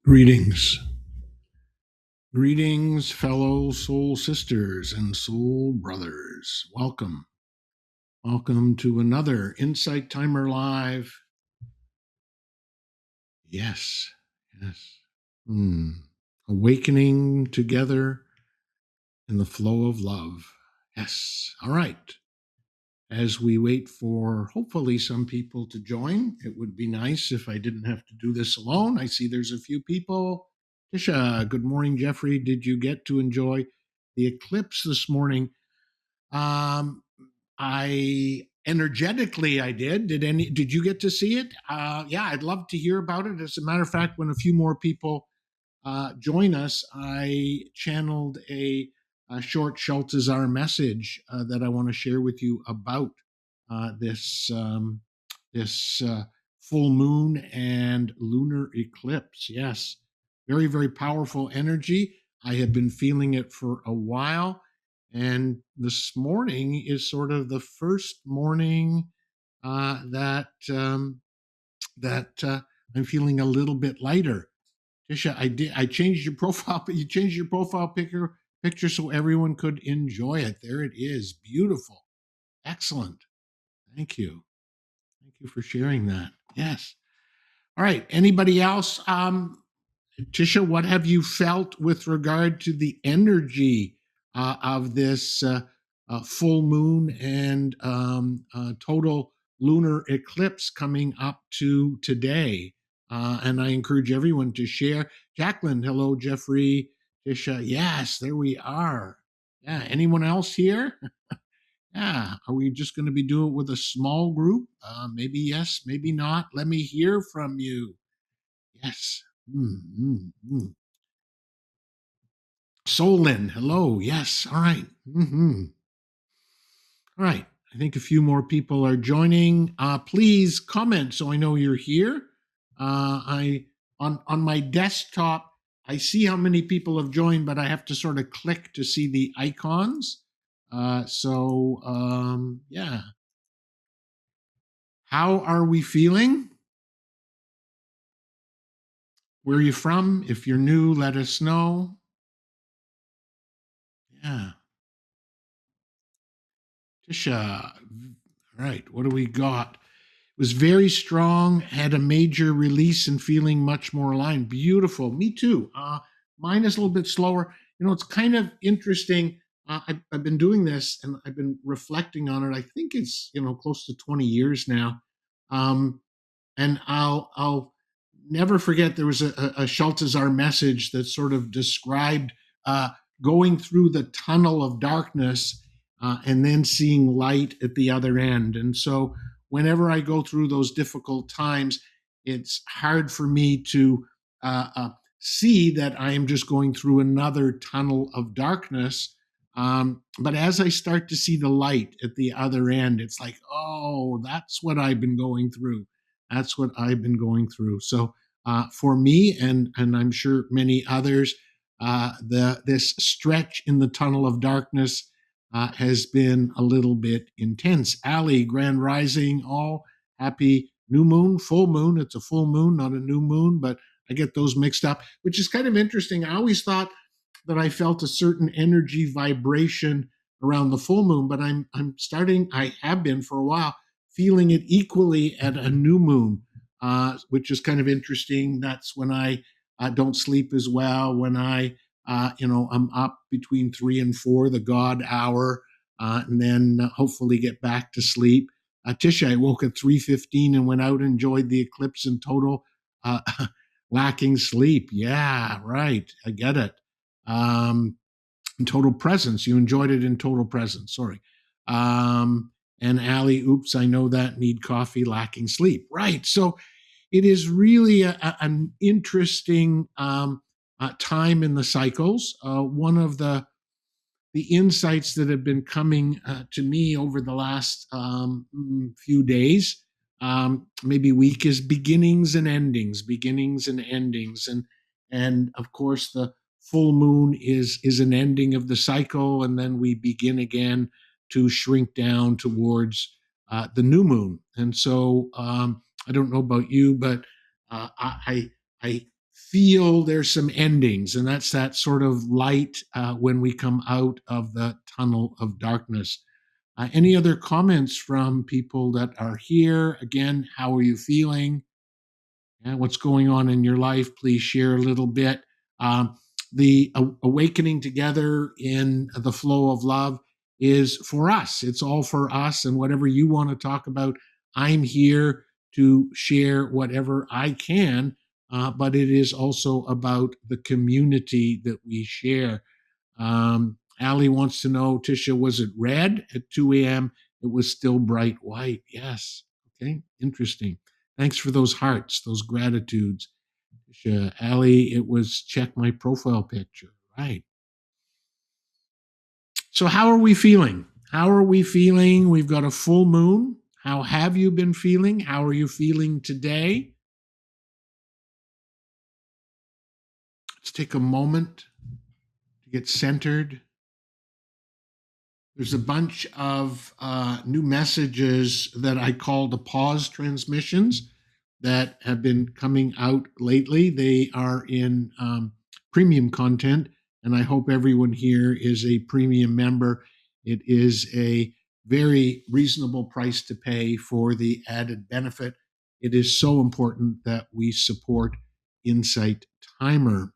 Greetings. Greetings, fellow soul sisters and soul brothers. Welcome. Welcome to another Insight Timer Live. Yes, yes. Awakening together in the flow of love. Yes. All right. As we wait for hopefully some people to join, it would be nice if I didn't have to do this alone. I see there's a few people. Tisha, good morning, Jeffrey. Did you get to enjoy the eclipse this morning? I energetically I did. Did you get to see it? Yeah, I'd love to hear about it. As a matter of fact, when a few more people join us, I channeled a short Shaltazar message that I want to share with you about this full moon and lunar eclipse. Yes, very, very powerful energy. I have been feeling it for a while, and this morning is sort of the first morning that I'm feeling a little bit lighter. Tisha, I changed your profile, but you changed your profile picture so everyone could enjoy it. There it is. Beautiful. Excellent. Thank you. Thank you for sharing that. Yes. All right. Anybody else? Tisha, what have you felt with regard to the energy of this full moon and total lunar eclipse coming up to today? And I encourage everyone to share. Jacqueline, hello, Jeffrey, Tisha. Yes, there we are. Yeah. Anyone else here? Yeah. Are we just going to be doing it with a small group? Maybe yes, maybe not. Let me hear from you. Yes. Mm. Solin, hello. Yes. All right. All right. I think a few more people are joining. Please comment so I know you're here. I on my desktop, I see how many people have joined, but I have to sort of click to see the icons. Yeah. How are we feeling? Where are you from? If you're new, let us know. Yeah. Tisha. All right. What do we got? Was very strong, had a major release and feeling much more aligned. Beautiful. Me too. Mine is a little bit slower. You know, it's kind of interesting. I've been doing this and I've been reflecting on it. I think it's, close to 20 years now. And I'll never forget there was a Shaltazar message that sort of described going through the tunnel of darkness and then seeing light at the other end. And so whenever I go through those difficult times, it's hard for me to see that I am just going through another tunnel of darkness. But as I start to see the light at the other end, it's like, oh, that's what I've been going through. That's what I've been going through. So for me, and I'm sure many others, this stretch in the tunnel of darkness has been a little bit intense. Ali, Grand Rising, all happy new moon, full moon. It's a full moon, not a new moon, but I get those mixed up, which is kind of interesting. I always thought that I felt a certain energy vibration around the full moon, but I have been for a while, feeling it equally at a new moon, which is kind of interesting. That's when I don't sleep as well, when I'm up between 3 and 4, the God hour, and then hopefully get back to sleep. Tisha, I woke at 3:15 and went out and enjoyed the eclipse in total, lacking sleep. Yeah, right. I get it. In total presence. You enjoyed it in total presence. Sorry. And Allie, oops, I know that, need coffee, lacking sleep. Right. So it is really an interesting time in the cycles. One of the insights that have been coming to me over the last few days, maybe week, is beginnings and endings, and of course the full moon is an ending of the cycle, and then we begin again to shrink down towards the new moon. And so I don't know about you, but I feel there's some endings, and that's that sort of light when we come out of the tunnel of darkness. Any other comments from people that are here? Again, how are you feeling? And what's going on in your life? Please share a little bit. Um, the awakening together in the flow of love is for us. It's all for us. And whatever you want to talk about, I'm here to share whatever I can. But it is also about the community that we share. Ali wants to know, Tisha, was it red at 2 a.m.? It was still bright white. Yes. Okay. Interesting. Thanks for those hearts, those gratitudes. Tisha, Ali, it was check my profile picture. Right. So, how are we feeling? How are we feeling? We've got a full moon. How have you been feeling? How are you feeling today? Let's take a moment to get centered. There's a bunch of new messages that I call the pause transmissions that have been coming out lately. They are in premium content, and I hope everyone here is a premium member. It is a very reasonable price to pay for the added benefit. It is so important that we support Insight Timer.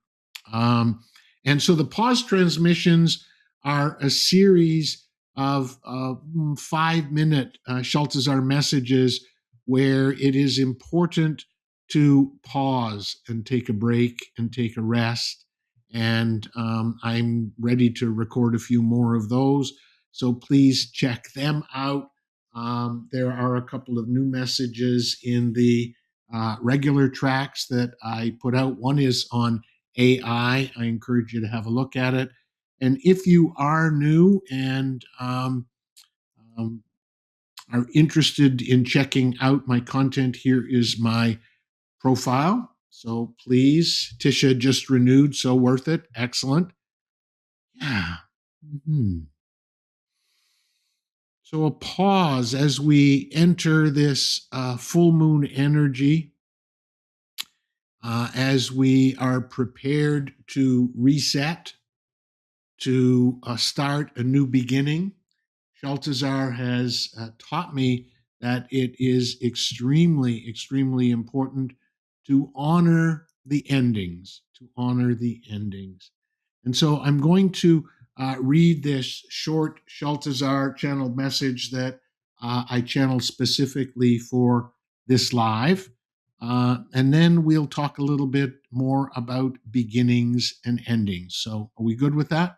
And so the pause transmissions are a series of 5-minute Shaltazar messages where it is important to pause and take a break and take a rest. And I'm ready to record a few more of those. So please check them out. There are a couple of new messages in the regular tracks that I put out. One is on AI. I encourage you to have a look at it. And if you are new and are interested in checking out my content, here is my profile. So please, Tisha just renewed, so worth it. Excellent. Yeah. Mm-hmm. So a pause as we enter this full moon energy, as we are prepared to reset, to start a new beginning. Shaltazar has taught me that it is extremely, extremely important to honor the endings, to honor the endings. And so I'm going to read this short Shaltazar channeled message that I channeled specifically for this live. And then we'll talk a little bit more about beginnings and endings. So are we good with that?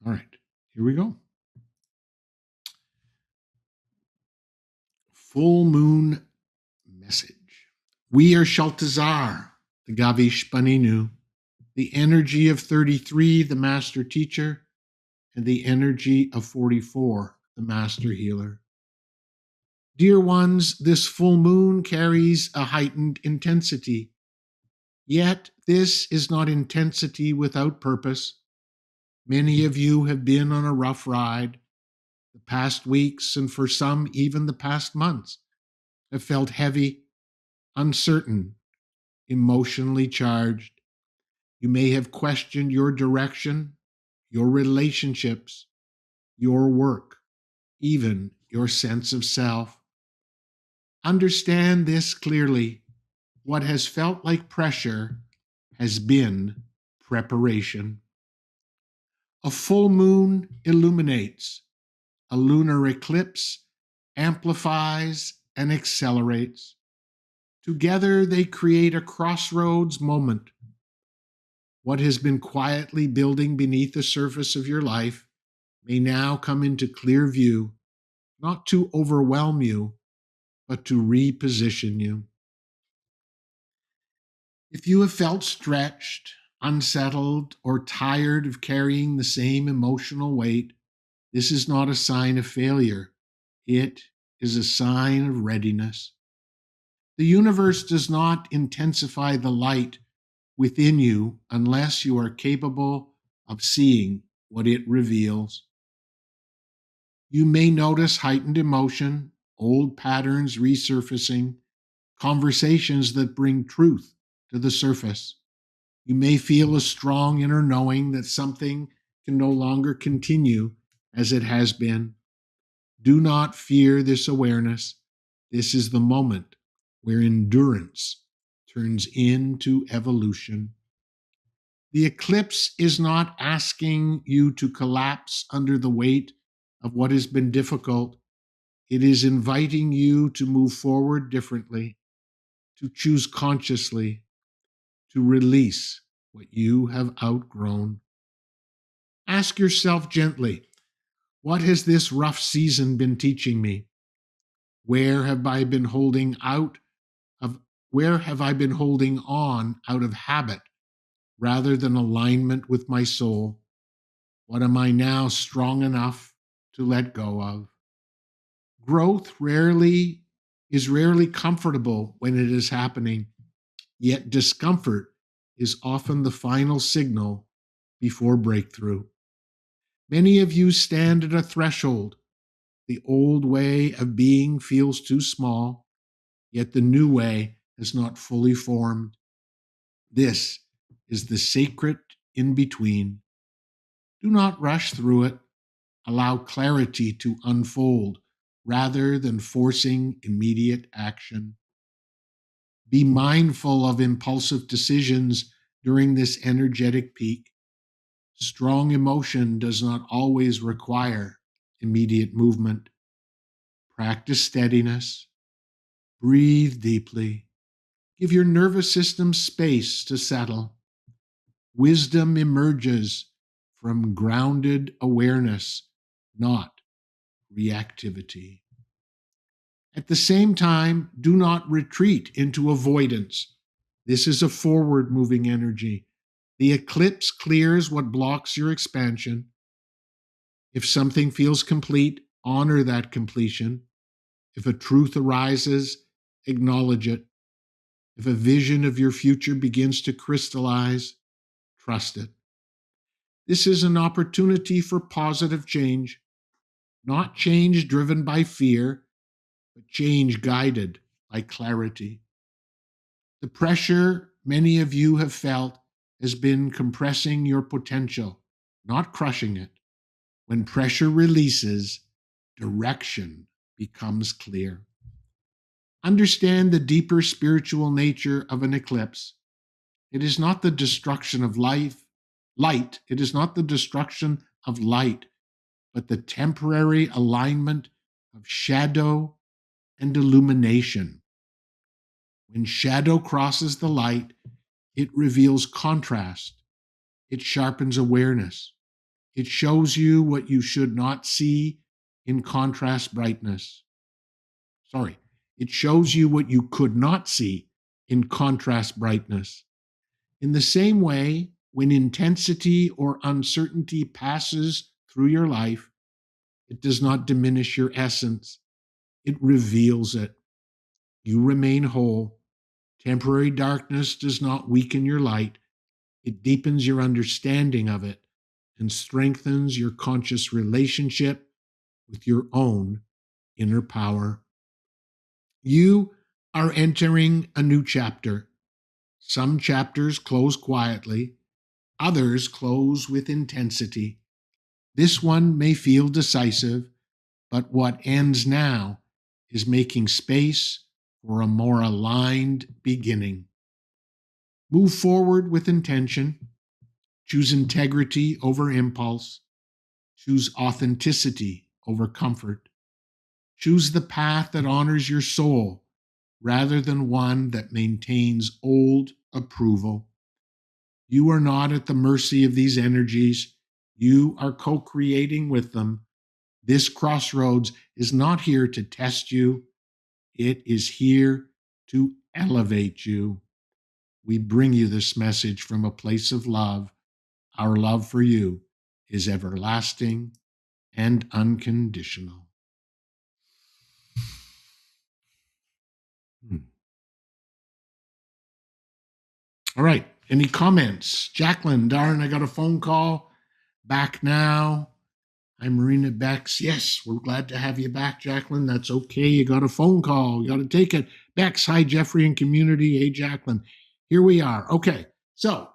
All right, here we go. Full moon message. We are Shaltazar, the Gavish Paninu, the energy of 33, the master teacher, and the energy of 44, the master healer. Dear ones, this full moon carries a heightened intensity. Yet this is not intensity without purpose. Many of you have been on a rough ride. The past weeks, and for some, even the past months, have felt heavy, uncertain, emotionally charged. You may have questioned your direction, your relationships, your work, even your sense of self. Understand this clearly. What has felt like pressure has been preparation. A full moon illuminates. A lunar eclipse amplifies and accelerates. Together, they create a crossroads moment. What has been quietly building beneath the surface of your life may now come into clear view, not to overwhelm you, but to reposition you. If you have felt stretched, unsettled, or tired of carrying the same emotional weight, this is not a sign of failure. It is a sign of readiness. The universe does not intensify the light within you unless you are capable of seeing what it reveals. You may notice heightened emotion old patterns resurfacing, conversations that bring truth to the surface. You may feel a strong inner knowing that something can no longer continue as it has been. Do not fear this awareness. This is the moment where endurance turns into evolution. The eclipse is not asking you to collapse under the weight of what has been difficult. It is inviting you to move forward differently, to choose consciously, to release what you have outgrown. Ask yourself gently, what has this rough season been teaching me? Where have I been holding out of where have I been holding on out of habit rather than alignment with my soul? What am I now strong enough to let go of? Growth is rarely comfortable when it is happening, yet discomfort is often the final signal before breakthrough. Many of you stand at a threshold. The old way of being feels too small, yet the new way has not fully formed. This is the sacred in between. Do not rush through it. Allow clarity to unfold rather than forcing immediate action. Be mindful of impulsive decisions during this energetic peak. Strong emotion does not always require immediate movement. Practice steadiness. Breathe deeply. Give your nervous system space to settle. Wisdom emerges from grounded awareness, not reactivity. At the same time, do not retreat into avoidance. This is a forward moving energy. The eclipse clears what blocks your expansion. If something feels complete, honor that completion. If a truth arises, acknowledge it. If a vision of your future begins to crystallize, trust it. This is an opportunity for positive change, not change driven by fear, but change guided by clarity. The pressure many of you have felt has been compressing your potential, not crushing it. When pressure releases, direction becomes clear. Understand the deeper spiritual nature of an eclipse. It is not the destruction of light. It is not the destruction of light, but the temporary alignment of shadow and illumination. When shadow crosses the light, it reveals contrast. It sharpens awareness. It shows you what you should not see in contrast brightness. It shows you what you could not see in contrast brightness. In the same way, when intensity or uncertainty passes through your life, it does not diminish your essence. It reveals it. You remain whole. Temporary darkness does not weaken your light. It deepens your understanding of it and strengthens your conscious relationship with your own inner power. You are entering a new chapter. Some chapters close quietly, others close with intensity. This one may feel decisive, but what ends now is making space for a more aligned beginning. Move forward with intention. Choose integrity over impulse. Choose authenticity over comfort. Choose the path that honors your soul rather than one that maintains old approval. You are not at the mercy of these energies. You are co-creating with them. This crossroads is not here to test you. It is here to elevate you. We bring you this message from a place of love. Our love for you is everlasting and unconditional. All right. Any comments? Jacqueline, darn, I got a phone call. Back now. Hi, Marina Bex. Yes, we're glad to have you back, Jacqueline. That's okay. You got a phone call. You got to take it. Bex, hi, Jeffrey and community. Hey, Jacqueline. Here we are. Okay. So,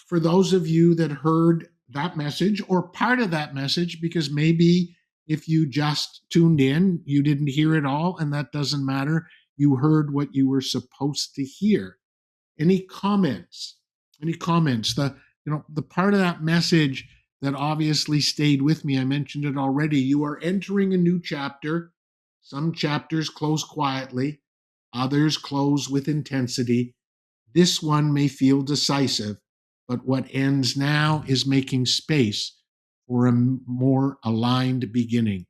for those of you that heard that message or part of that message, because maybe if you just tuned in, you didn't hear it all, and that doesn't matter. You heard what you were supposed to hear. Any comments? Any comments? The part of that message that obviously stayed with me, I mentioned it already. You are entering a new chapter. Some chapters close quietly, others close with intensity. This one may feel decisive, but what ends now is making space for a more aligned beginning.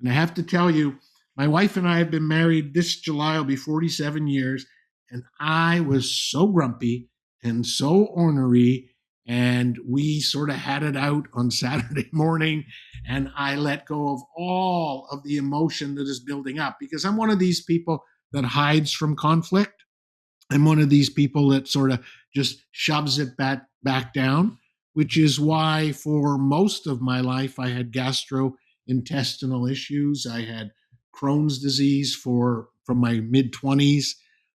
And I have to tell you, my wife and I have been married this July will be 47 years, and I was so grumpy and so ornery, and we sort of had it out on Saturday morning, and I let go of all of the emotion that is building up because I'm one of these people that hides from conflict. I'm one of these people that sort of just shoves it back down, which is why for most of my life I had gastrointestinal issues. I had Crohn's disease from my mid 20s.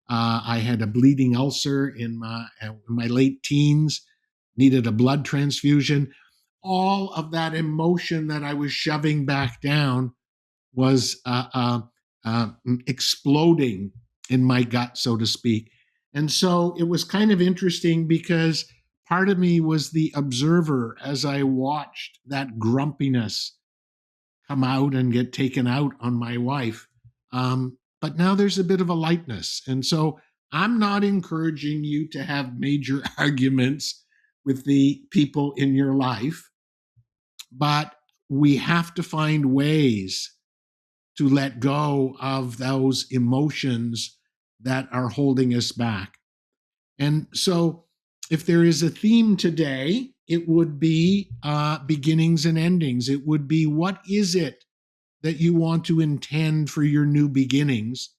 I had a bleeding ulcer in my late teens. Needed a blood transfusion. All of that emotion that I was shoving back down was exploding in my gut, so to speak. And so it was kind of interesting because part of me was the observer as I watched that grumpiness come out and get taken out on my wife. But now there's a bit of a lightness. And so I'm not encouraging you to have major arguments with the people in your life, but we have to find ways to let go of those emotions that are holding us back. And so, if there is a theme today, it would be beginnings and endings. It would be what is it that you want to intend for your new beginnings?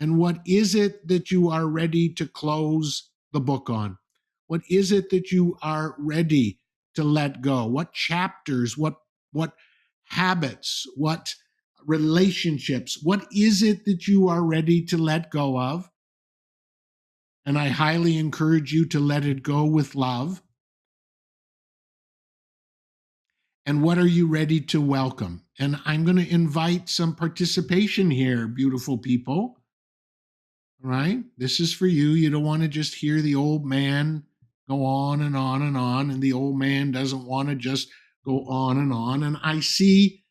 And what is it that you are ready to close the book on? What is it that you are ready to let go? What chapters, what habits, what relationships, what is it that you are ready to let go of? And I highly encourage you to let it go with love. And what are you ready to welcome? And I'm going to invite some participation here, beautiful people. All right? This is for you. You don't want to just hear the old man go on and on and on, and the old man doesn't want to just go on and on. And I see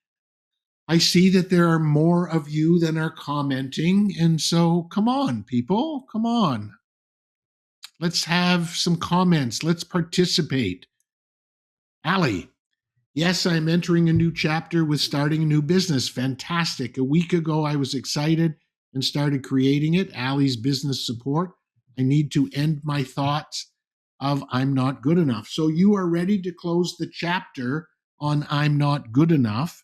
that there are more of you than are commenting. And so come on, people, come on. Let's have some comments. Let's participate. Allie, yes, I'm entering a new chapter with starting a new business. Fantastic. A week ago, I was excited and started creating it. Allie's business support. I need to end my thoughts of I'm not good enough. So you are ready to close the chapter on I'm not good enough.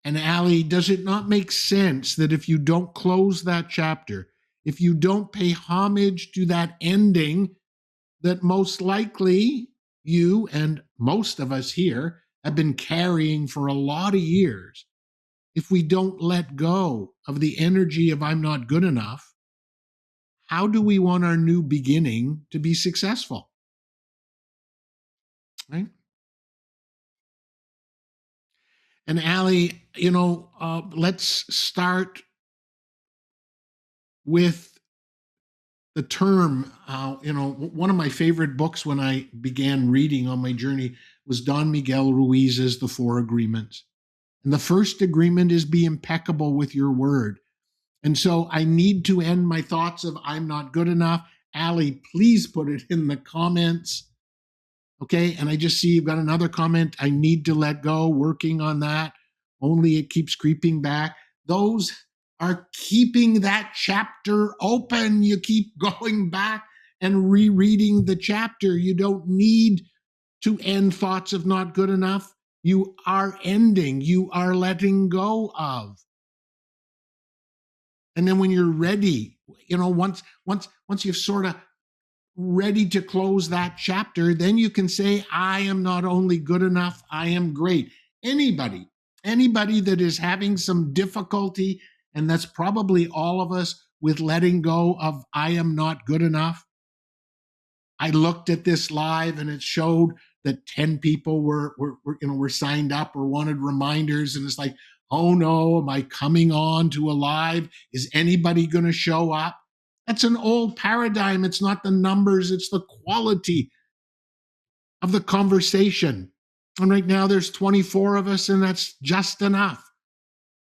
And Allie, does it not make sense that if you don't close that chapter, if you don't pay homage to that ending, that most likely you and most of us here have been carrying for a lot of years, if we don't let go of the energy of I'm not good enough, how do we want our new beginning to be successful? Right? And Allie, let's start with the term. One of my favorite books when I began reading on my journey was Don Miguel Ruiz's The Four Agreements. And the first agreement is be impeccable with your word. And so I need to end my thoughts of I'm not good enough. Allie, please put it in the comments. Okay. And I just see you've got another comment. I need to let go, working on that. Only it keeps creeping back. Those are keeping that chapter open. You keep going back and rereading the chapter. You don't need to end thoughts of not good enough. You are ending, you are letting go of. And then when you're ready, once you've sort of ready to close that chapter, then you can say, I am not only good enough, I am great. Anybody that is having some difficulty, and that's probably all of us, with letting go of I am not good enough. I looked at this live and it showed that 10 people were signed up or wanted reminders. And it's like, oh no, am I coming on to a live? Is anybody going to show up? That's an old paradigm. It's not the numbers, it's the quality of the conversation. And right now there's 24 of us, and that's just enough.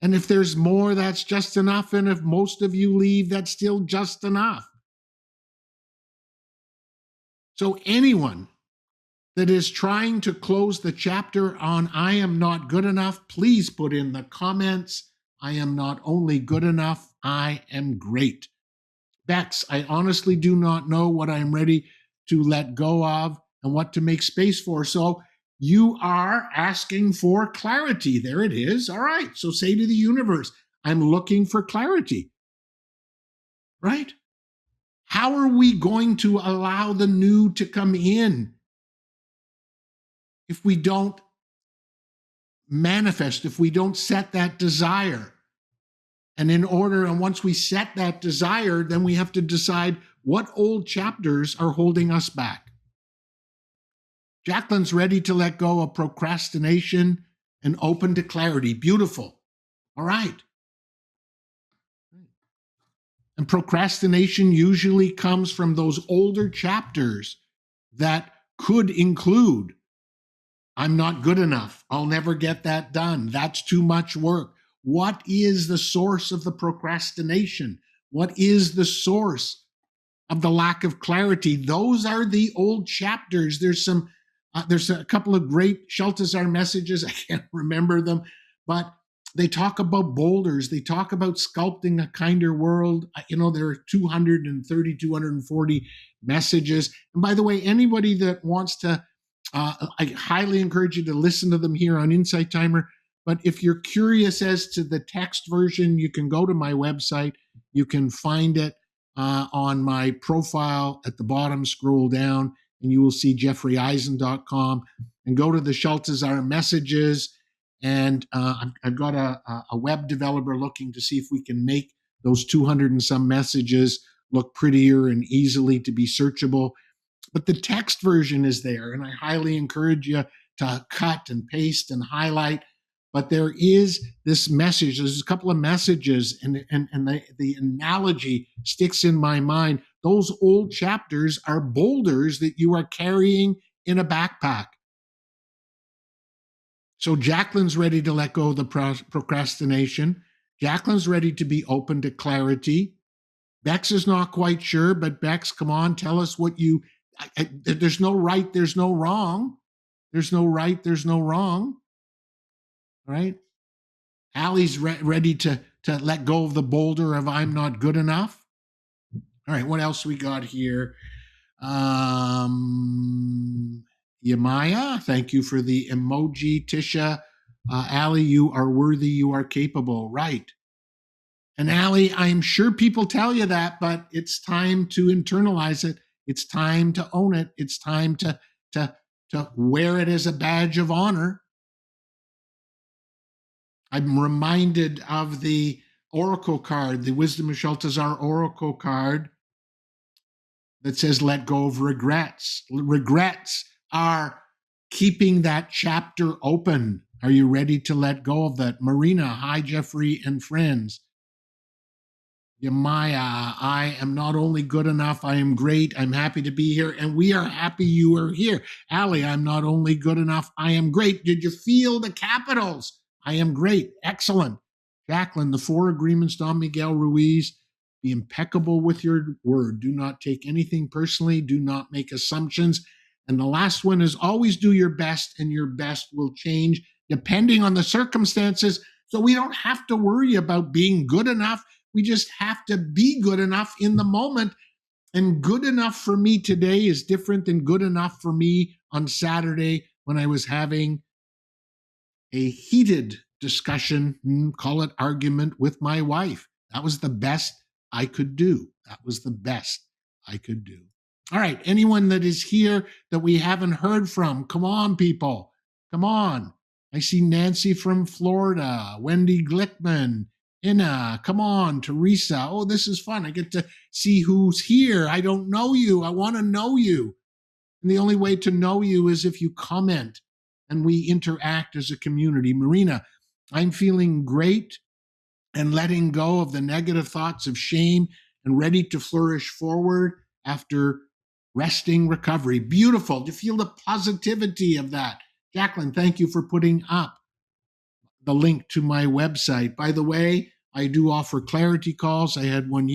And if there's more, that's just enough. And if most of you leave, that's still just enough. So anyone that is trying to close the chapter on I am not good enough, please put in the comments, I am not only good enough, I am great. Bex, I honestly do not know what I'm ready to let go of and what to make space for. So you are asking for clarity. There it is. All right. So say to the universe, I'm looking for clarity. Right? How are we going to allow the new to come in if we don't manifest, if we don't set that desire? And once we set that desire, then we have to decide what old chapters are holding us back. Jacqueline's ready to let go of procrastination and open to clarity. Beautiful. All right. And procrastination usually comes from those older chapters that could include, I'm not good enough. I'll never get that done. That's too much work. What is the source of the procrastination? What is the source of the lack of clarity? Those are the old chapters. There's a couple of great Shaltazar messages. I can't remember them, but they talk about boulders. They talk about sculpting a kinder world. There are 230, 240 messages. And by the way, anybody that wants to, I highly encourage you to listen to them here on Insight Timer. But if you're curious as to the text version, you can go to my website. You can find it on my profile at the bottom. Scroll down and you will see jeffreyeisen.com, and go to the Shaltazar messages. And I've got a web developer looking to see if we can make those 200 and some messages look prettier and easily to be searchable. But the text version is there, and I highly encourage you to cut and paste and highlight. But there is this message. There's a couple of messages, and the analogy sticks in my mind. Those old chapters are boulders that you are carrying in a backpack. So Jacqueline's ready to let go of the procrastination. Jacqueline's ready to be open to clarity. Bex is not quite sure, but Bex, come on, tell us what you... there's no right, there's no wrong. There's no right, there's no wrong. Right? Allie's ready to let go of the boulder of I'm not good enough. All right, what else we got here? Yamaya, thank you for the emoji. Tisha, Allie, you are worthy, you are capable. Right. And Allie, I'm sure people tell you that, but it's time to internalize it. It's time to own it. It's time to wear it as a badge of honor. I'm reminded of the Oracle card, the Wisdom of Shaltazar Oracle card that says, let go of regrets. Regrets are keeping that chapter open. Are you ready to let go of that? Marina, hi, Jeffrey and friends. Yamaya, I am not only good enough, I am great. I'm happy to be here, and we are happy you are here. Allie, I'm not only good enough, I am great. Did you feel the capitals? I am great. Excellent. Jacqueline, the 4 agreements, Don Miguel Ruiz. Be impeccable with your word. Do not take anything personally. Do not make assumptions. And the last one is always do your best, and your best will change depending on the circumstances. So we don't have to worry about being good enough. We just have to be good enough in the moment. And good enough for me today is different than good enough for me on Saturday when I was having a heated discussion, call it argument, with my wife. That was the best I could do. That was the best I could do. All right. Anyone that is here that we haven't heard from, come on, people. Come on. I see Nancy from Florida, Wendy Glickman, Inna, come on, Teresa. Oh, this is fun. I get to see who's here. I don't know you. I want to know you. And the only way to know you is if you comment and we interact as a community. Marina, I'm feeling great and letting go of the negative thoughts of shame and ready to flourish forward after resting recovery. Beautiful. Do you feel the positivity of that? Jacqueline, thank you for putting up the link to my website. By the way, I do offer clarity calls. I had one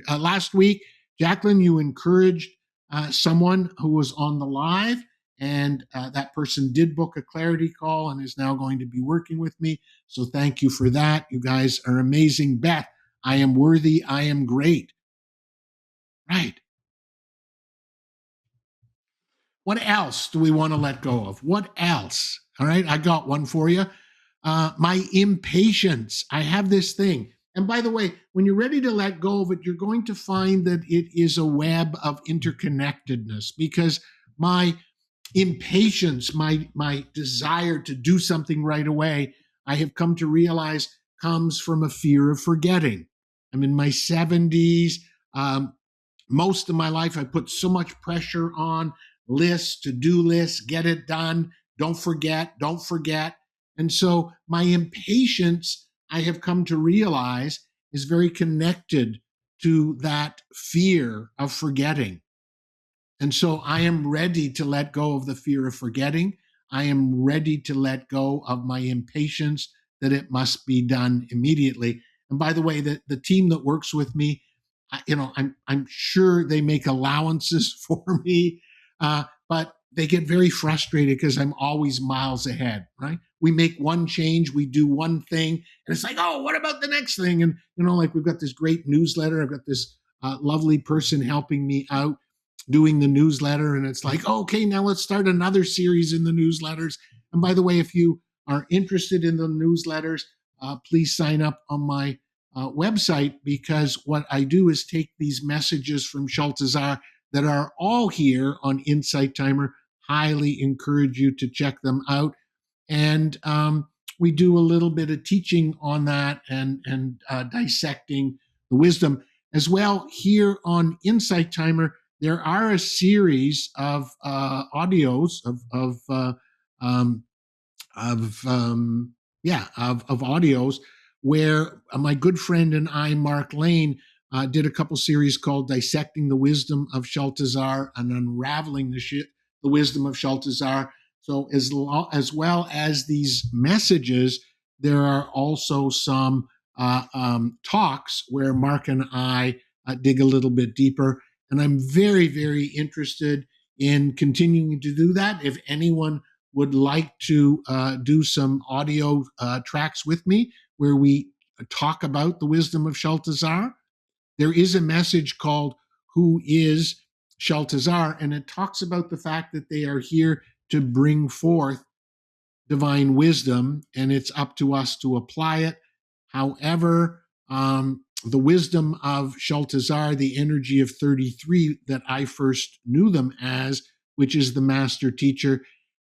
last week. Jacqueline, you encouraged someone who was on the live, and that person did book a clarity call and is now going to be working with me. So thank you for that. You guys are amazing. Beth, I am worthy. I am great. Right. What else do we want to let go of? What else? All right, I got one for you. My impatience. I have this thing. And by the way, when you're ready to let go of it, you're going to find that it is a web of interconnectedness because my impatience, my desire to do something right away, I have come to realize comes from a fear of forgetting. I'm in my 70s. Most of my life, I put so much pressure on lists, to-do lists, get it done, don't forget, don't forget. And so my impatience, I have come to realize, is very connected to that fear of forgetting. And so I am ready to let go of the fear of forgetting. I am ready to let go of my impatience that it must be done immediately. And by the way, the team that works with me, I'm sure they make allowances for me, but they get very frustrated because I'm always miles ahead, right? We make one change, we do one thing, and it's like, oh, what about the next thing? And, like we've got this great newsletter. I've got this lovely person helping me out doing the newsletter. And it's like, oh, okay, now let's start another series in the newsletters. And by the way, if you are interested in the newsletters, please sign up on my website, because what I do is take these messages from Shaltazar that are all here on Insight Timer. Highly encourage you to check them out. And we do a little bit of teaching on that and dissecting the wisdom as well. Here on Insight Timer, there are a series of audios of audios where my good friend and I, Mark Lane, did a couple series called Dissecting the Wisdom of Shaltazar and Unraveling the Wisdom of Shaltazar. So as well as these messages, there are also some talks where Mark and I dig a little bit deeper. And I'm very, very interested in continuing to do that. If anyone would like to do some audio tracks with me where we talk about the wisdom of Shaltazar, there is a message called Who is Shaltazar? And it talks about the fact that they are here to bring forth divine wisdom, and it's up to us to apply it. However, the wisdom of Shaltazar, the energy of 33 that I first knew them as, which is the master teacher,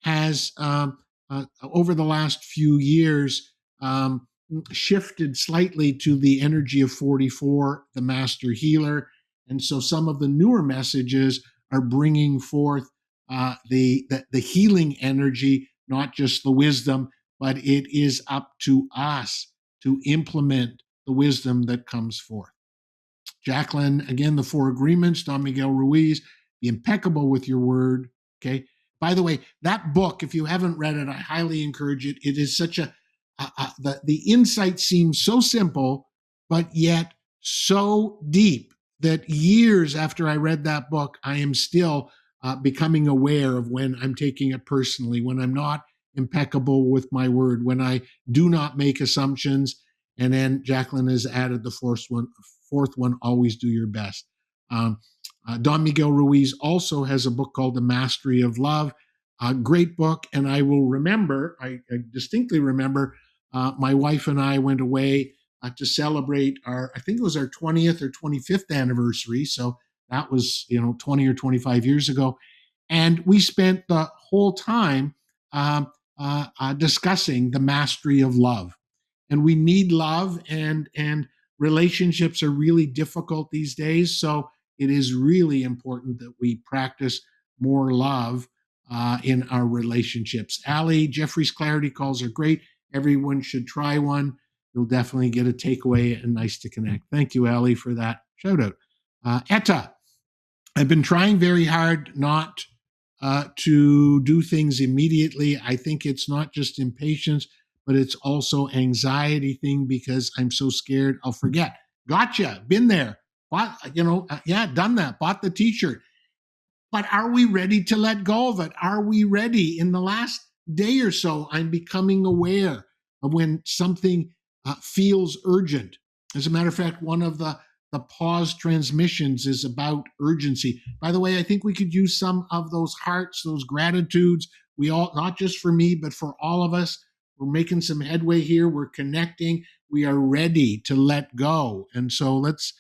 has over the last few years shifted slightly to the energy of 44, the master healer. And so some of the newer messages are bringing forth the healing energy, not just the wisdom, but it is up to us to implement the wisdom that comes forth. Jacqueline, again, the 4 agreements. Don Miguel Ruiz, be impeccable with your word. Okay. By the way, that book, if you haven't read it, I highly encourage it. It is such the insight seems so simple, but yet so deep that years after I read that book, I am still becoming aware of when I'm taking it personally, when I'm not impeccable with my word, when I do not make assumptions. And then Jacqueline has added the fourth one, always do your best. Don Miguel Ruiz also has a book called The Mastery of Love, a great book. And I distinctly remember my wife and I went away to celebrate I think it was our 20th or 25th anniversary. So That was, 20 or 25 years ago. And we spent the whole time discussing the mastery of love. And we need love, and relationships are really difficult these days. So it is really important that we practice more love in our relationships. Allie, Jeffrey's clarity calls are great. Everyone should try one. You'll definitely get a takeaway and nice to connect. Thank you, Allie, for that shout out. Etta, I've been trying very hard not to do things immediately. I think it's not just impatience, but it's also anxiety thing because I'm so scared I'll forget. Gotcha. Been there. Bought, done that. Bought the t-shirt. But are we ready to let go of it? Are we ready? In the last day or so, I'm becoming aware of when something feels urgent. As a matter of fact, one of the pause transmissions is about urgency. By the way, I think we could use some of those hearts, those gratitudes. We all, not just for me, but for all of us. We're making some headway here. We're connecting. We are ready to let go. And so let's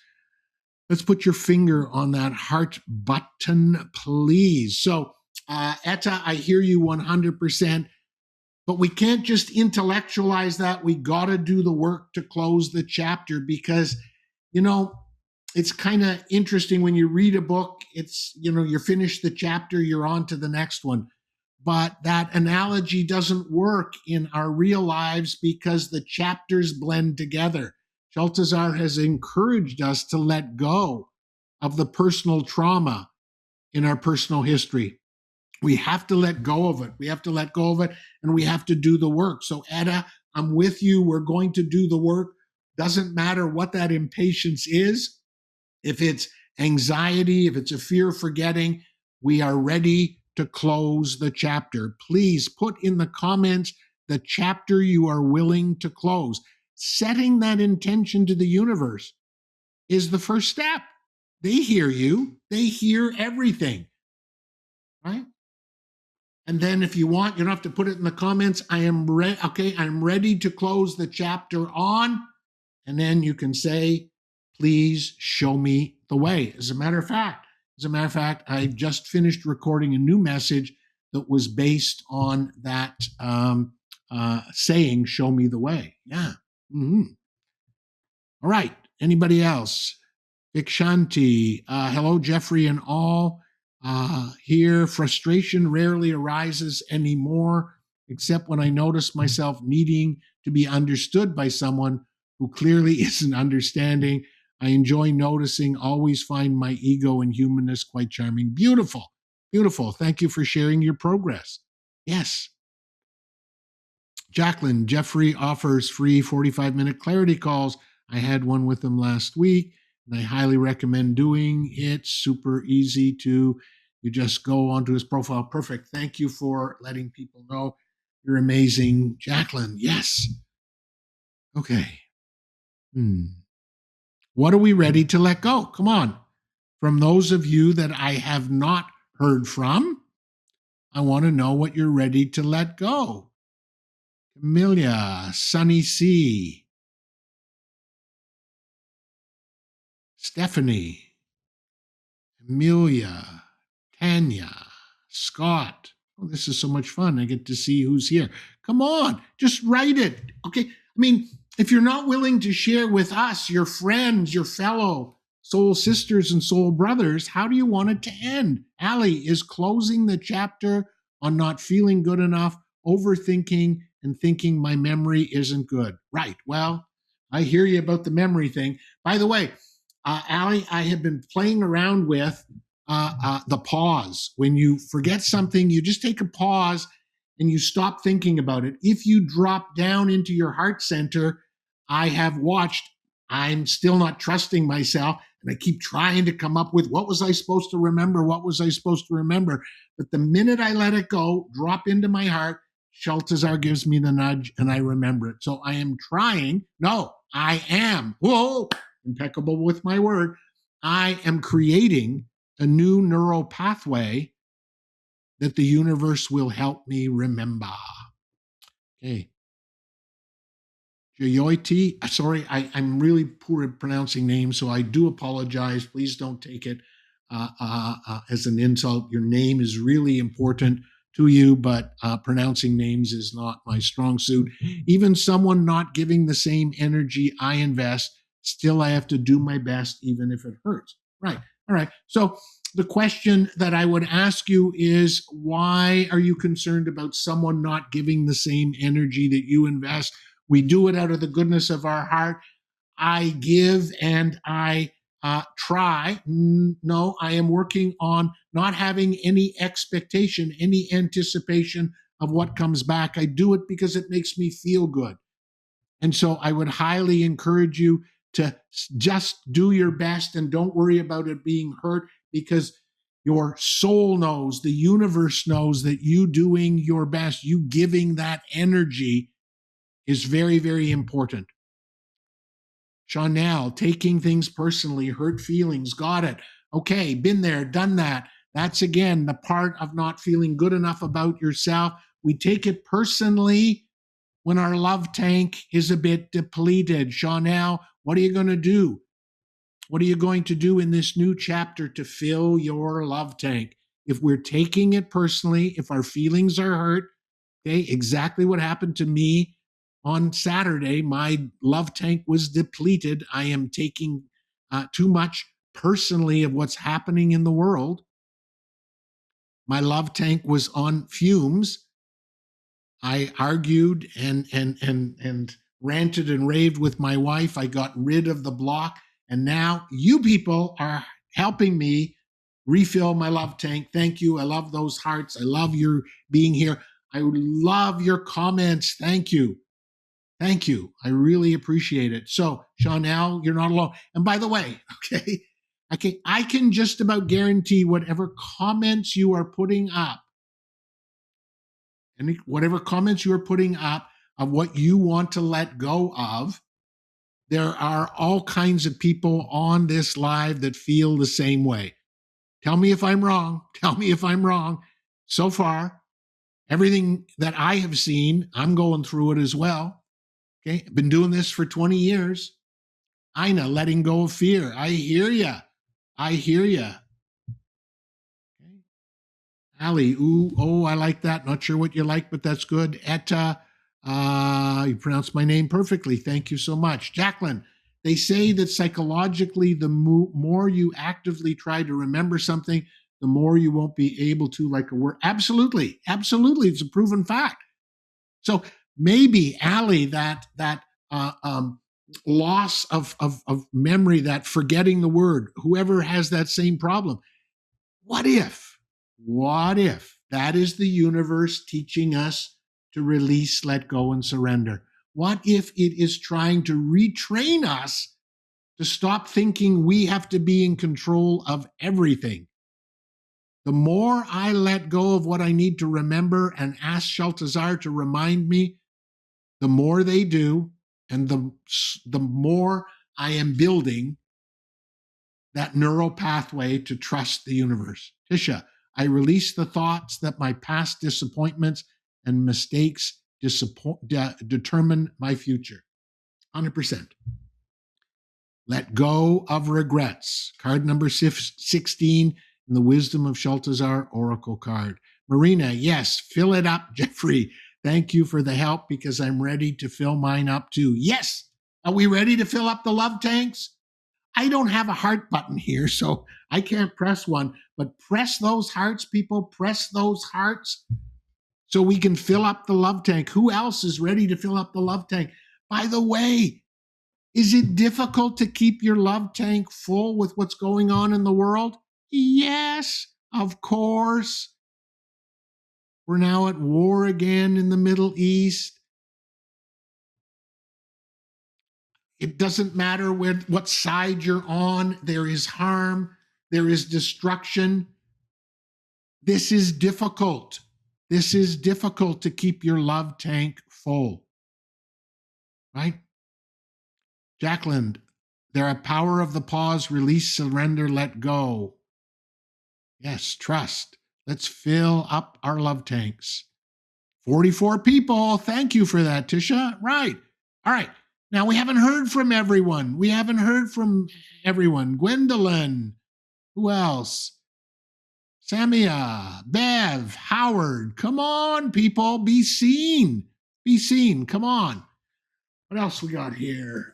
put your finger on that heart button, please. So, Etta, I hear you 100%, but we can't just intellectualize that. We got to do the work to close the chapter because, it's kind of interesting when you read a book, it's, you're finished the chapter, you're on to the next one. But that analogy doesn't work in our real lives because the chapters blend together. Shaltazar has encouraged us to let go of the personal trauma in our personal history. We have to let go of it. We have to let go of it, and we have to do the work. So, Etta, I'm with you. We're going to do the work. Doesn't matter what that impatience is. If it's anxiety, if it's a fear of forgetting, we are ready to close the chapter. Please put in the comments the chapter you are willing to close. Setting that intention to the universe is the first step. They hear you. They hear everything, right? And then if you want, you don't have to put it in the comments. I'm ready to close the chapter on. And then you can say, please show me the way. As a matter of fact, I just finished recording a new message that was based on that saying, show me the way. Yeah. Mm-hmm. All right. Anybody else? Vikshanti. Hello, Jeffrey and all. Here, frustration rarely arises anymore, except when I notice myself needing to be understood by someone who clearly isn't understanding. I enjoy noticing, always find my ego and humanness quite charming. Beautiful, beautiful. Thank you for sharing your progress. Yes. Jacqueline, Jeffrey offers free 45-minute clarity calls. I had one with him last week, and I highly recommend doing it. Super easy to, you just go onto his profile. Perfect. Thank you for letting people know. You're amazing. Jacqueline, yes. Okay. What are we ready to let go? Come on. From those of you that I have not heard from, I want to know what you're ready to let go. Amelia, Sunny C, Stephanie, Amelia, Tanya, Scott. Oh, this is so much fun. I get to see who's here. Come on, just write it. Okay. I mean, if you're not willing to share with us, your friends, your fellow soul sisters and soul brothers, how do you want it to end? Allie is closing the chapter on not feeling good enough, overthinking, and thinking my memory isn't good. Right. Well, I hear you about the memory thing. By the way, Allie, I have been playing around with the pause. When you forget something, you just take a pause and you stop thinking about it. If you drop down into your heart center, I have watched, I'm still not trusting myself, and I keep trying to come up with what was I supposed to remember? What was I supposed to remember? But the minute I let it go, drop into my heart, Shaltazar gives me the nudge and I remember it. So I am trying. No, I am. Whoa, impeccable with my word. I am creating a new neural pathway that the universe will help me remember. Okay. Joyoiti, sorry, I'm really poor at pronouncing names, so I do apologize. Please don't take it as an insult. Your name is really important to you, but pronouncing names is not my strong suit. Even someone not giving the same energy I invest, still I have to do my best, even if it hurts. Right. All right. So the question that I would ask you is, why are you concerned about someone not giving the same energy that you invest? We do it out of the goodness of our heart. I give and I try. No, I am working on not having any expectation, any anticipation of what comes back. I do it because it makes me feel good. And so I would highly encourage you to just do your best and don't worry about it being hurt, because your soul knows, the universe knows that you doing your best, you giving that energy is very, very important. Chanel, taking things personally, hurt feelings, got it. Okay, been there, done that. That's again the part of not feeling good enough about yourself. We take it personally when our love tank is a bit depleted. Chanel, what are you going to do? What are you going to do in this new chapter to fill your love tank? If we're taking it personally, if our feelings are hurt, okay, exactly what happened to me on Saturday. My love tank was depleted. I am taking too much personally of what's happening in the world. My love tank was on fumes. I argued and ranted and raved with my wife. I got rid of the block, and now you people are helping me refill my love tank. Thank you. I love those hearts. I love your being here. I love your comments. Thank you. Thank you. I really appreciate it. So, Chanel, you're not alone. And by the way, okay, I can just about guarantee whatever comments you are putting up, and whatever comments you are putting up of what you want to let go of, there are all kinds of people on this live that feel the same way. Tell me if I'm wrong. Tell me if I'm wrong. So far, everything that I have seen, I'm going through it as well. Okay, I've been doing this for 20 years. Ina, letting go of fear. I hear you. I hear you. Okay. Ali, ooh, oh, I like that. Not sure what you like, but that's good. Etta, you pronounced my name perfectly. Thank you so much. Jacqueline, they say that psychologically, the more you actively try to remember something, the more you won't be able to, like a word. Absolutely. Absolutely. It's a proven fact. So maybe, Ali, that loss of memory, that forgetting the word, whoever has that same problem, what if that is the universe teaching us to release, let go, and surrender? What if it is trying to retrain us to stop thinking we have to be in control of everything? The more I let go of what I need to remember and ask Shaltazar to remind me, the more they do, and the more I am building that neural pathway to trust the universe. Tisha, I release the thoughts that my past disappointments and mistakes determine my future. 100%. Let go of regrets. Card number 16 in the Wisdom of Shaltazar Oracle card. Marina, yes, fill it up, Jeffrey. Thank you for the help, because I'm ready to fill mine up too. Yes. Are we ready to fill up the love tanks? I don't have a heart button here, so I can't press one, but press those hearts, people. Press those hearts so we can fill up the love tank. Who else is ready to fill up the love tank? By the way, is it difficult to keep your love tank full with what's going on in the world? Yes, of course. We're now at war again in the Middle East. It doesn't matter what side you're on. There is harm. There is destruction. This is difficult. This is difficult to keep your love tank full. Right? Jacqueline, there are power of the pause, release, surrender, let go. Yes, trust. Let's fill up our love tanks. 44 people. Thank you for that, Tisha. Right. All right. Now, we haven't heard from everyone. Gwendolyn, Who else? Samia, Bev, Howard. Come on, people. Be seen. Be seen. Come on. What else we got here?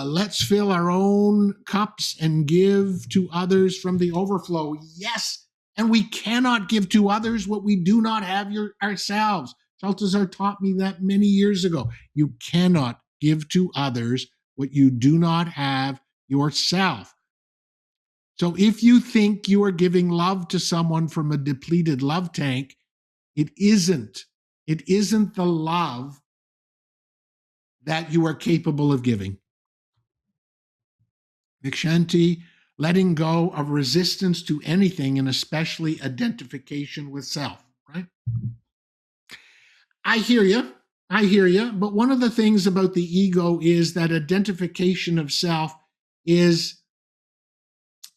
Let's fill our own cups and give to others from the overflow. Yes. And we cannot give to others what we do not have ourselves. Shaltazar taught me that many years ago. You cannot give to others what you do not have yourself. So if you think you are giving love to someone from a depleted love tank, it isn't. It isn't the love that you are capable of giving. Vikshanti, letting go of resistance to anything and especially identification with self, right? I hear you. I hear you. But one of the things about the ego is that identification of self is,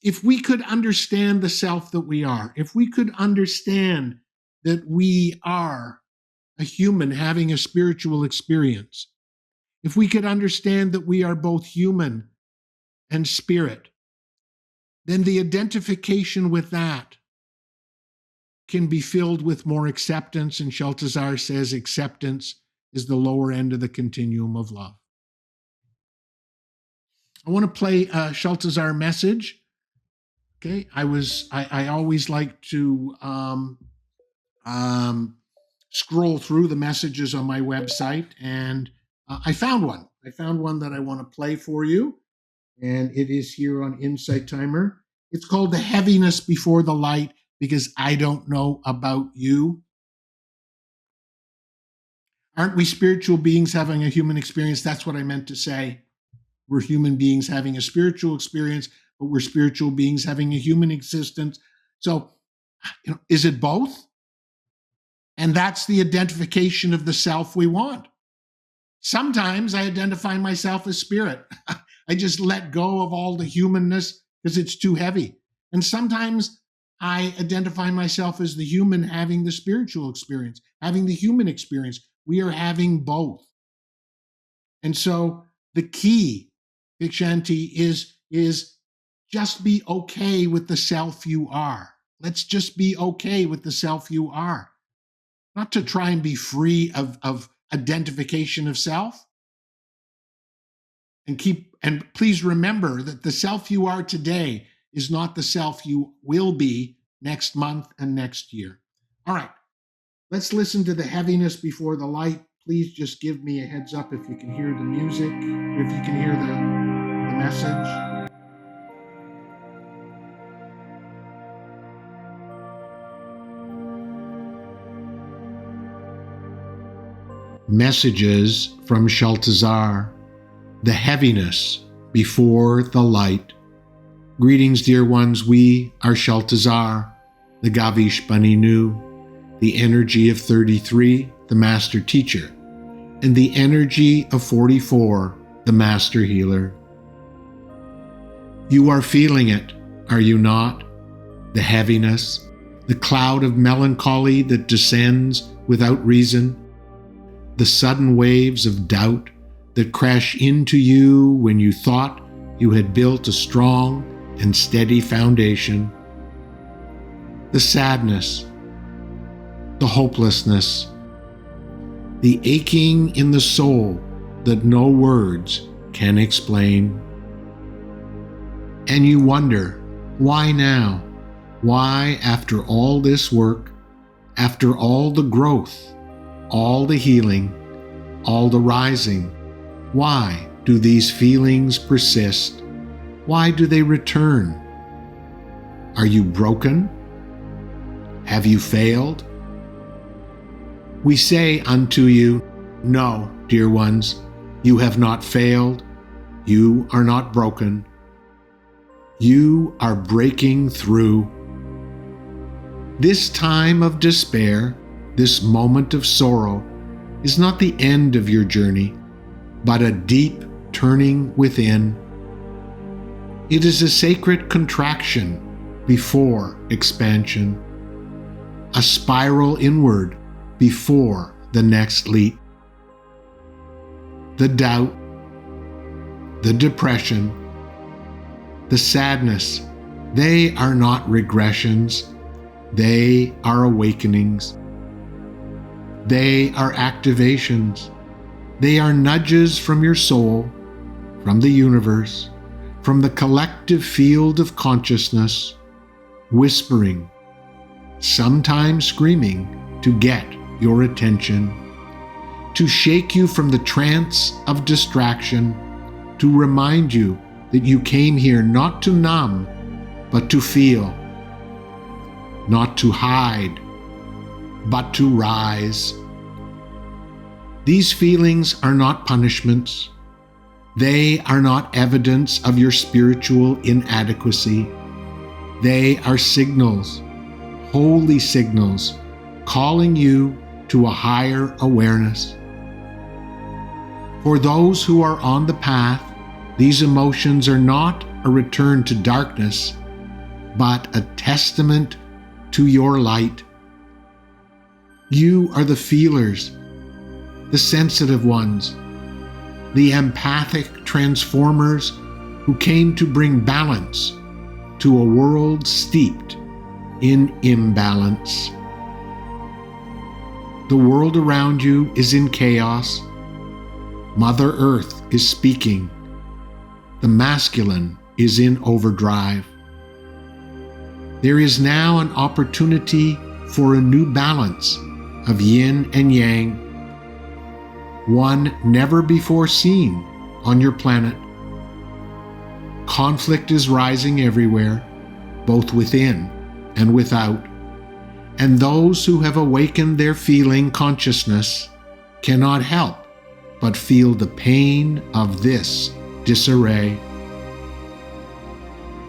if we could understand the self that we are, if we could understand that we are a human having a spiritual experience, if we could understand that we are both human and spirit, then the identification with that can be filled with more acceptance. And Shaltazar says acceptance is the lower end of the continuum of love. I want to play a Shaltazar message. Okay, I always like to scroll through the messages on my website, and I found one. I found one that I want to play for you, and it is here on Insight Timer. It's called The Heaviness Before the Light, because I don't know about you. Aren't we spiritual beings having a human experience? That's what I meant to say. We're human beings having a spiritual experience, but we're spiritual beings having a human existence. So, is it both? And that's the identification of the self we want. Sometimes I identify myself as spirit. I just let go of all the humanness because it's too heavy. And sometimes I identify myself as the human having the spiritual experience, having the human experience. We are having both. And so the key, Vikshanti, is just be okay with the self you are. Let's just be okay with the self you are. Not to try and be free of identification of self. And please remember that the self you are today is not the self you will be next month and next year. All right, let's listen to The Heaviness Before the Light. Please just give me a heads up if you can hear the music, or if you can hear the message. Messages from Shaltazar. The Heaviness Before the Light. Greetings, dear ones. We are Shaltazar, the Gavish Baninu, the energy of 33, the Master Teacher, and the energy of 44, the Master Healer. You are feeling it, are you not? The heaviness, the cloud of melancholy that descends without reason, the sudden waves of doubt that crash into you when you thought you had built a strong and steady foundation, the sadness, the hopelessness, the aching in the soul that no words can explain. And you wonder, why now? Why, after all this work, after all the growth, all the healing, all the rising, why do these feelings persist? Why do they return? Are you broken? Have you failed? We say unto you, no, dear ones, you have not failed. You are not broken. You are breaking through. This time of despair, this moment of sorrow, is not the end of your journey, but a deep turning within. It is a sacred contraction before expansion, a spiral inward before the next leap. The doubt, the depression, the sadness, They are not regressions. They are awakenings. They are activations. They are nudges from your soul, from the universe, from the collective field of consciousness, whispering, sometimes screaming, to get your attention, to shake you from the trance of distraction, to remind you that you came here not to numb, but to feel, not to hide, but to rise. These feelings are not punishments. They are not evidence of your spiritual inadequacy. They are signals, holy signals, calling you to a higher awareness. For those who are on the path, these emotions are not a return to darkness, but a testament to your light. You are the feelers, the sensitive ones, the empathic transformers who came to bring balance to a world steeped in imbalance. The world around you is in chaos. Mother Earth is speaking. The masculine is in overdrive. There is now an opportunity for a new balance of yin and yang, one never before seen on your planet. Conflict is rising everywhere, both within and without, and those who have awakened their feeling consciousness cannot help but feel the pain of this disarray.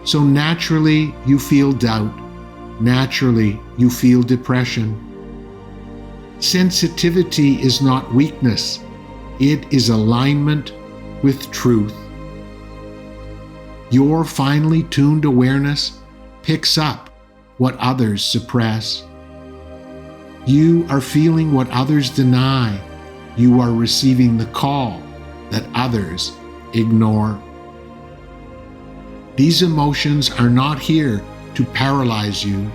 So naturally you feel doubt, naturally you feel depression. Sensitivity is not weakness, it is alignment with truth. Your finely tuned awareness picks up what others suppress. You are feeling what others deny. You are receiving the call that others ignore. These emotions are not here to paralyze you.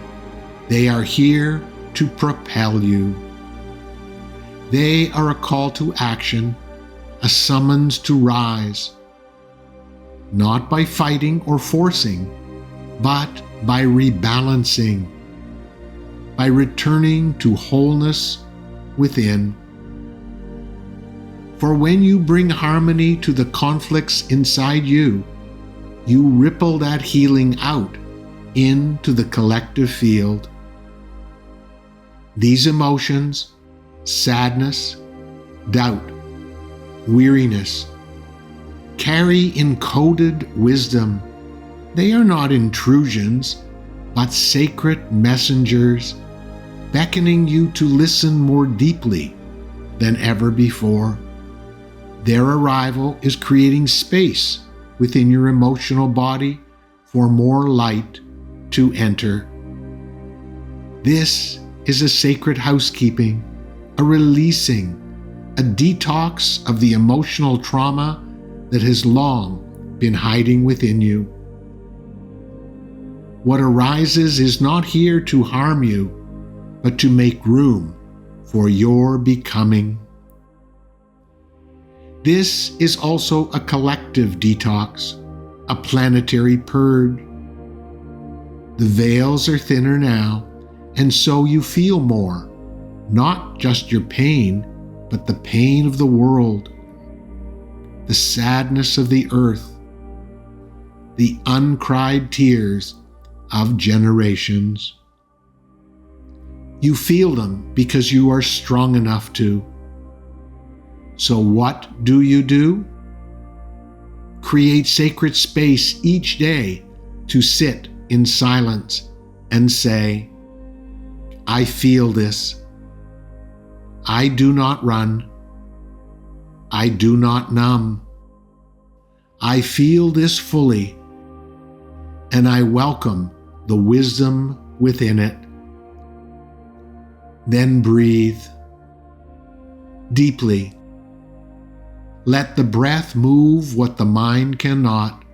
They are here to propel you. They are a call to action, a summons to rise, not by fighting or forcing, but by rebalancing, by returning to wholeness within. For when you bring harmony to the conflicts inside you, you ripple that healing out into the collective field. These emotions, sadness, doubt, weariness, carry encoded wisdom. They are not intrusions, but sacred messengers, beckoning you to listen more deeply than ever before. Their arrival is creating space within your emotional body for more light to enter. This is a sacred housekeeping, a releasing, a detox of the emotional trauma that has long been hiding within you. What arises is not here to harm you, but to make room for your becoming. This is also a collective detox, a planetary purge. The veils are thinner now, and so you feel more, not just your pain, but the pain of the world, the sadness of the earth, the uncried tears of generations. You feel them because you are strong enough to. So what do? Create sacred space each day to sit in silence and say, I feel this. I do not run. I do not numb. I feel this fully, and I welcome the wisdom within it. Then breathe deeply. Let the breath move what the mind cannot.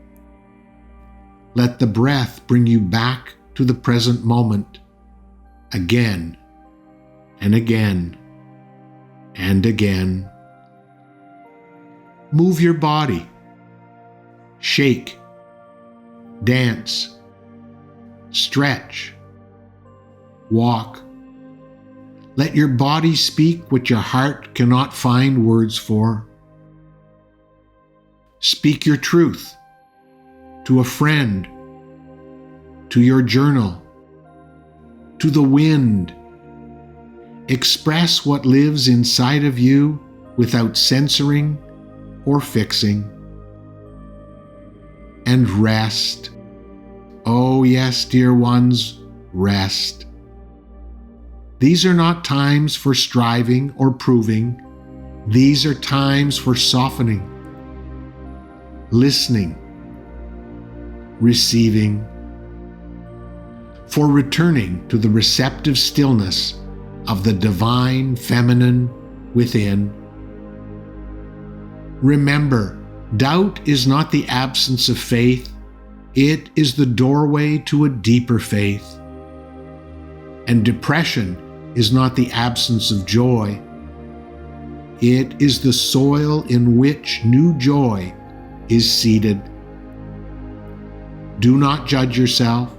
Let the breath bring you back to the present moment again and again and again. Move your body. Shake. Dance. Stretch. Walk. Let your body speak what your heart cannot find words for. Speak your truth to a friend, to your journal, to the wind. Express what lives inside of you without censoring or fixing. And rest. Oh yes, dear ones, rest. These are not times for striving or proving. These are times for softening, listening, receiving, for returning to the receptive stillness of the divine feminine within. Remember, doubt is not the absence of faith. It is the doorway to a deeper faith. And depression is not the absence of joy. It is the soil in which new joy is seeded. Do not judge yourself.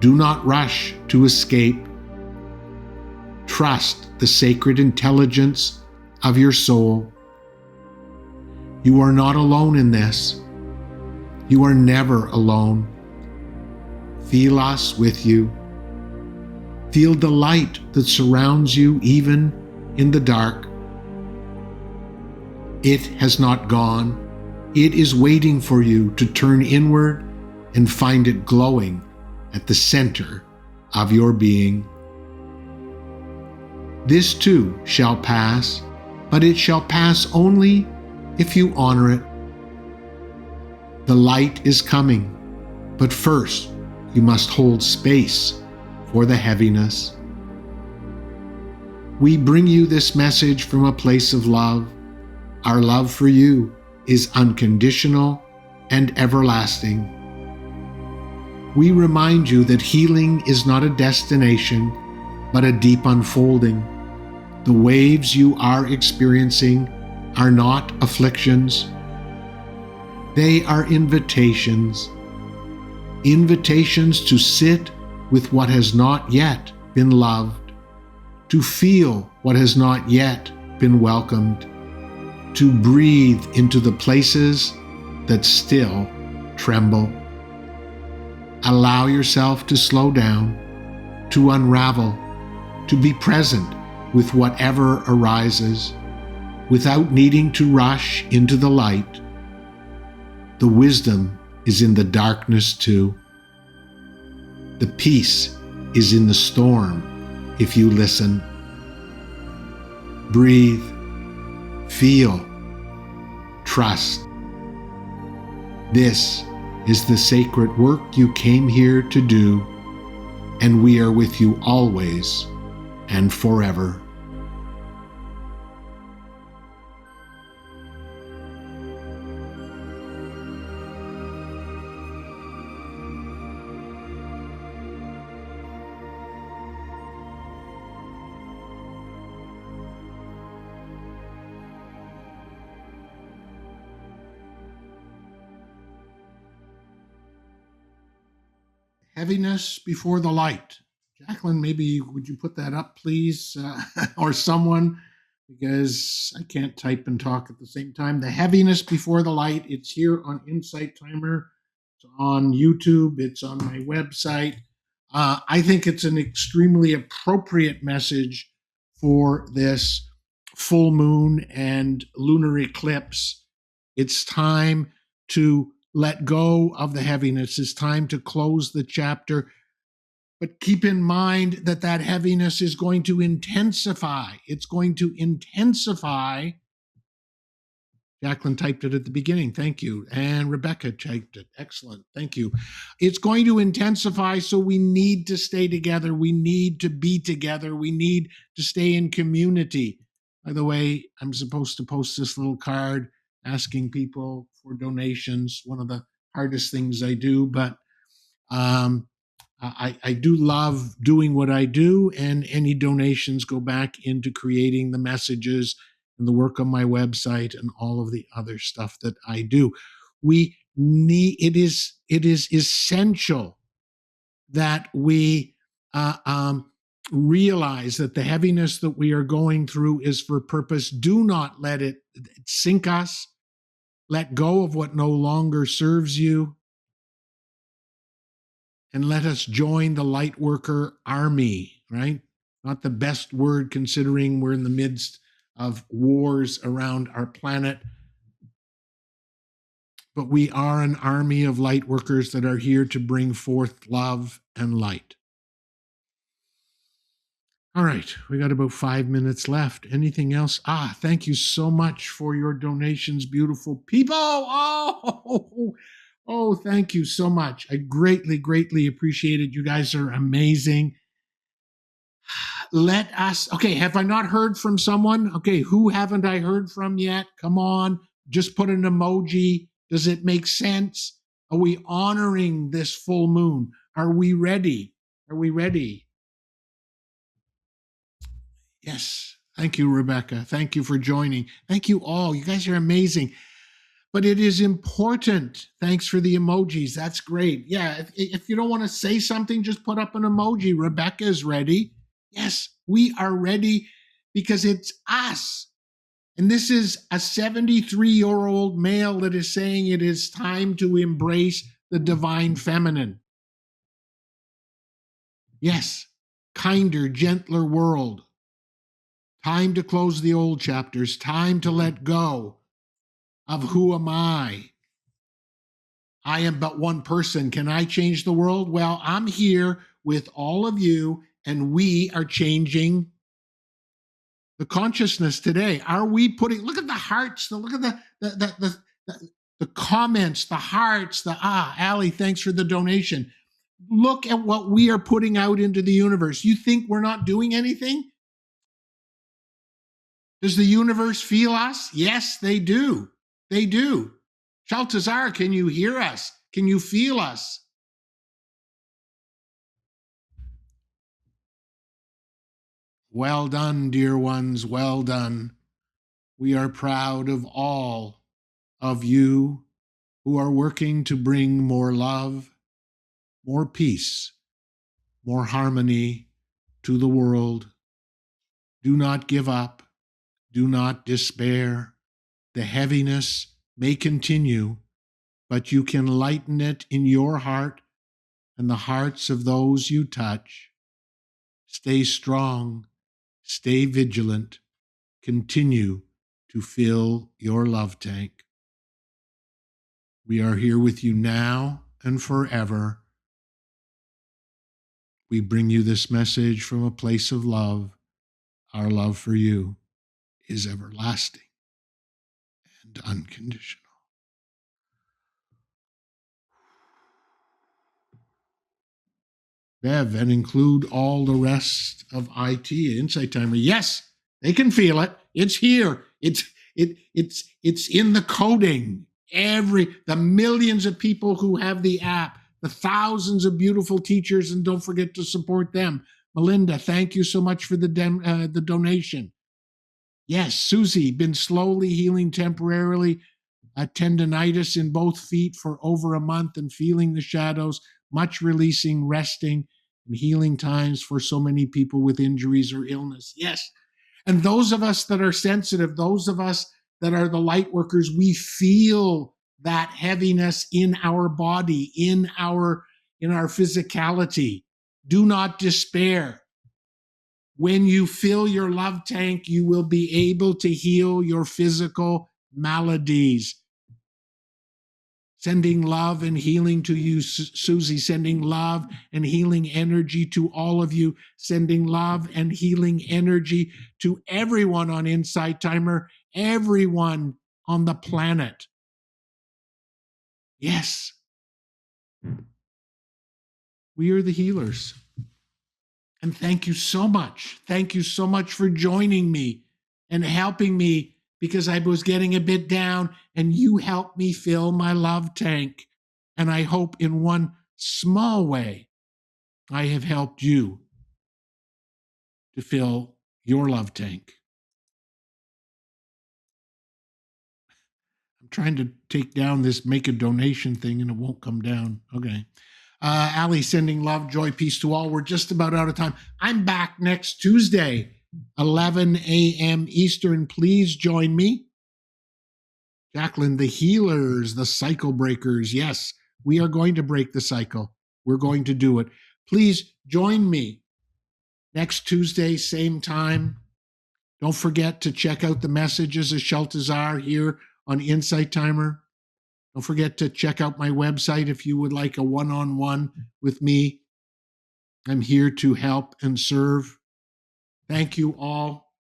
Do not rush to escape. Trust the sacred intelligence of your soul. You are not alone in this. You are never alone. Feel us with you. Feel the light that surrounds you even in the dark. It has not gone. It is waiting for you to turn inward and find it glowing at the center of your being. This too shall pass, but it shall pass only if you honor it. The light is coming, but first you must hold space for the heaviness. We bring you this message from a place of love. Our love for you is unconditional and everlasting. We remind you that healing is not a destination, but a deep unfolding. The waves you are experiencing are not afflictions. They are invitations. Invitations to sit with what has not yet been loved, to feel what has not yet been welcomed, to breathe into the places that still tremble. Allow yourself to slow down, to unravel, to be present with whatever arises, without needing to rush into the light. The wisdom is in the darkness too. The peace is in the storm if you listen. Breathe, feel, trust. This is the sacred work you came here to do, and we are with you always and forever. Heaviness before the light. Jacqueline, maybe would you put that up, please, or someone, because I can't type and talk at the same time. The heaviness before the light. It's here on Insight Timer. It's on YouTube. It's on my website. I think it's an extremely appropriate message for this full moon and lunar eclipse. It's time to let go of the heaviness. It's time to close the chapter. But keep in mind that that heaviness is going to intensify. It's going to intensify. Jacqueline typed it at the beginning. Thank you. And Rebecca typed it. Excellent. Thank you. It's going to intensify, so we need to stay together. We need to be together. We need to stay in community. By the way, I'm supposed to post this little card asking people for donations. One of the hardest things I do, but I do love doing what I do, and any donations go back into creating the messages and the work on my website and all of the other stuff that I do. It is essential that we realize that the heaviness that we are going through is for purpose. Do not let it sink us. Let go of what no longer serves you. And let us join the light worker army, right? Not the best word considering we're in the midst of wars around our planet. But we are an army of light workers that are here to bring forth love and light. All right, we got about 5 minutes left. Anything else? Thank you so much for your donations, beautiful people. Oh, thank you so much. I greatly, greatly appreciate it. You guys are amazing. Okay, have I not heard from someone? Okay, who haven't I heard from yet? Come on, just put an emoji. Does it make sense? Are we honoring this full moon? Are we ready? Are we ready? Yes. Thank you, Rebecca. Thank you for joining. Thank you all. You guys are amazing. But it is important. Thanks for the emojis. That's great. Yeah, if you don't want to say something, just put up an emoji. Rebecca is ready. Yes, we are ready because it's us. And this is a 73-year-old male that is saying it is time to embrace the divine feminine. Yes, kinder, gentler world. Time to close the old chapters. Time to let go of who am I? I am but one person. Can I change the world? Well, I'm here with all of you, and we are changing the consciousness today. Are we putting, look at the hearts, look at the comments, the hearts, Allie, thanks for the donation. Look at what we are putting out into the universe. You think we're not doing anything? Does the universe feel us? Yes, they do. They do. Shaltazar, can you hear us? Can you feel us? Well done, dear ones, well done. We are proud of all of you who are working to bring more love, more peace, more harmony to the world. Do not give up. Do not despair. The heaviness may continue, but you can lighten it in your heart and the hearts of those you touch. Stay strong, stay vigilant, continue to fill your love tank. We are here with you now and forever. We bring you this message from a place of love. Our love for you is everlasting and unconditional. Bev, and include all the rest of IT Insight Timer. Yes, they can feel it. It's here. It's in the coding. The millions of people who have the app, the thousands of beautiful teachers, and don't forget to support them. Melinda, thank you so much for the donation. Yes, Susie, been slowly healing temporarily, a tendonitis in both feet for over a month and feeling the shadows, much releasing, resting, and healing times for so many people with injuries or illness. Yes. And those of us that are sensitive, those of us that are the light workers, we feel that heaviness in our body, in our physicality. Do not despair. When you fill your love tank, you will be able to heal your physical maladies. Sending love and healing to you, Susie. Sending love and healing energy to all of you. Sending love and healing energy to everyone on Insight Timer, everyone on the planet. Yes. We are the healers. And thank you so much. Thank you so much for joining me and helping me, because I was getting a bit down, and you helped me fill my love tank. And I hope in one small way, I have helped you to fill your love tank. I'm trying to take down this make a donation thing and it won't come down. Okay. Ali sending love, joy, peace to all. We're just about out of time. I'm back next Tuesday, 11 a.m. Eastern. Please join me. Jacqueline, the healers, the cycle breakers. Yes, we are going to break the cycle. We're going to do it. Please join me next Tuesday, same time. Don't forget to check out the messages of Shaltazar here on Insight Timer. Don't forget to check out my website if you would like a one-on-one with me. I'm here to help and serve. Thank you all.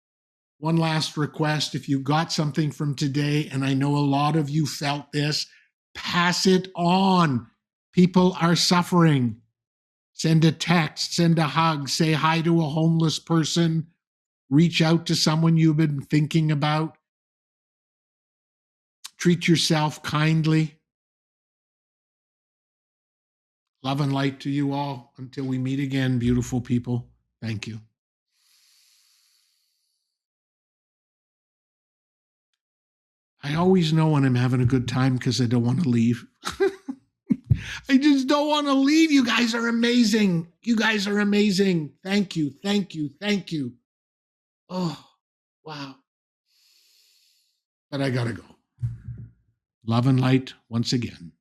One last request. If you got something from today, and I know a lot of you felt this, pass it on. People are suffering. Send a text, send a hug, say hi to a homeless person, reach out to someone you've been thinking about. Treat yourself kindly. Love and light to you all. Until we meet again, beautiful people. Thank you. I always know when I'm having a good time because I don't want to leave. I just don't want to leave. You guys are amazing. You guys are amazing. Thank you. Thank you. Thank you. Oh, wow. But I got to go. Love and light once again.